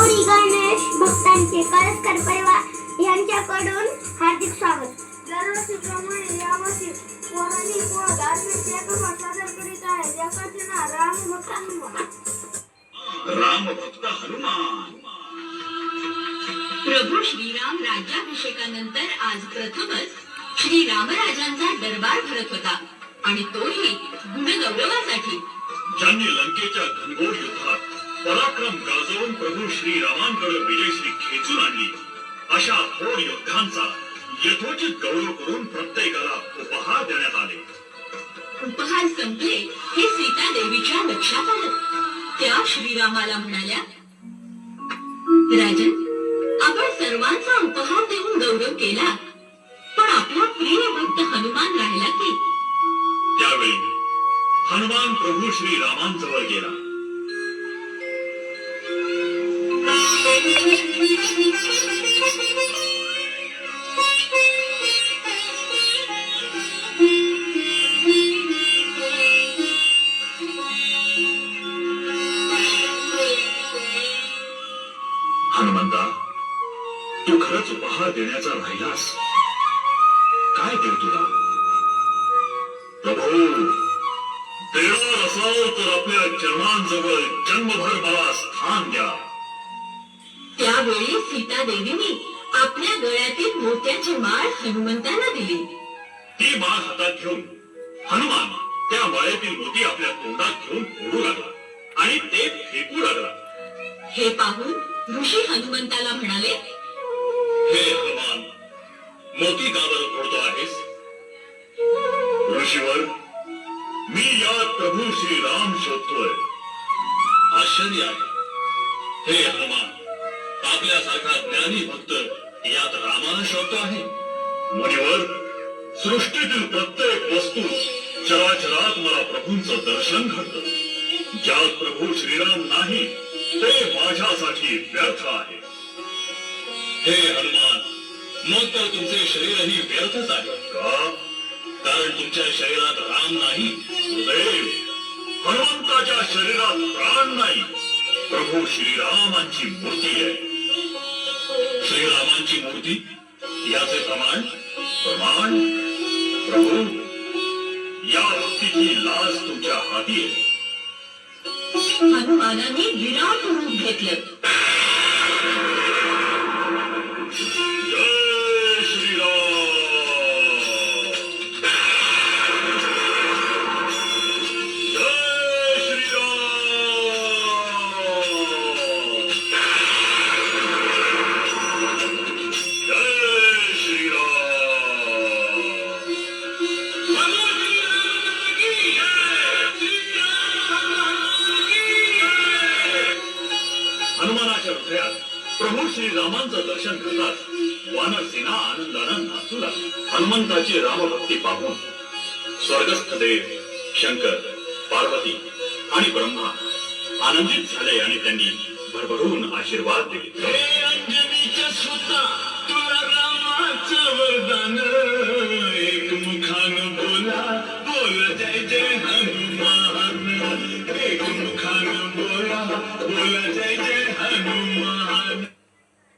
गौरी गणेश भक्तांचे कळसकर परिवार यांच्याकडून हार्दिक स्वागत. दरवर्षीप्रमाणे यावर्षी पौराणिक व धार्मिक कार्यक्रम सादर करीत आहे, ज्याचे नाव रामभक्त हनुमान. रामभक्त हनुमान. प्रभू श्रीराम राज्याभिषेकानंतर आज प्रथमच श्री रामराजांचा दरबार भरत होता आणि तोही गुणगौरवासाठी. ज्यांनी लंकेच्या घनघोर युद्धात पराक्रम गाजवून प्रभू श्रीरामांकडे विजयश्री खेचून आणली, अशा थोर योद्ध्यांचा यथोचित गौरव करून प्रत्येकाला उपहार देण्यात आले. उपहार संपले हे सीता देवीच्या लक्षात आलं. त्या श्रीरामाला म्हणाल्या, राजन, आपण सर्वांचा उपहार देऊन गौरव केला, पण आपला प्रिय भक्त हनुमान राहिला की. त्यावेळी हनुमान प्रभू श्रीरामांजवळ गेला. हनुमंता, तू खरंच उपहार देण्याचा राहिलास. काय देऊ तुला? प्रभू, देणार असाल तर आपल्या चरणांजवळ जन्मभर मला स्थान द्या. त्यावेळी सीता देवीने आपल्या गळ्यातील मोत्याची माळ हनुमंतांना दिली. ती माळ हातात घेऊन हनुमान त्या माळेतील मोती आपल्या तोंडात घेऊन फोडू लागला आणि ते फेकू लागला. हे पाहून ऋषी हनुमंताला म्हणाले, हे हनुमान, मोती का बरं फोडतो आहेस? ऋषीवर, मी यात प्रभू श्रीराम शोधतोय. आश्चर्य आहे. हे हनुमान, आपल्यासारखा ज्ञानी भक्त यात रामाला शोधतो आहे. मुनिवर, सृष्टीतील प्रत्येक वस्तू चराचरात मला प्रभूंचं दर्शन घडतं. ज्यात प्रभू श्रीराम नाही ते माझ्यासाठी व्यर्थ आहे. हे हनुमान, मग तर तुमचे शरीरही व्यर्थच आहे का? कारण तुमच्या शरीरात राम नाही. गुरुदेव, हनुमंताच्या शरीरात प्राण नाही. प्रभू श्रीरामांची मूर्ती आहे. श्रीरामांची मूर्ती याचे प्रमाण प्रभू, या भक्तीची लाज तुमच्या हाती आहे. हनुमानाने विराट रूप घेतलं. जय श्रीराम. जय श्रीराम. जय श्रीराम. हनुमानाच्या हृदयात प्रभू श्रीरामांचं दर्शन करताच वानर सेना आनंदानं नाचू लागली. हनुमंताची रामभक्ती पाहून स्वर्गस्थ देव, शंकर, पार्वती आणि ब्रह्मा आनंदित झाले आणि त्यांनी भरभरून आशीर्वाद दिले. हे अंजनीच्या सुता, तुला रामाचं वरदान.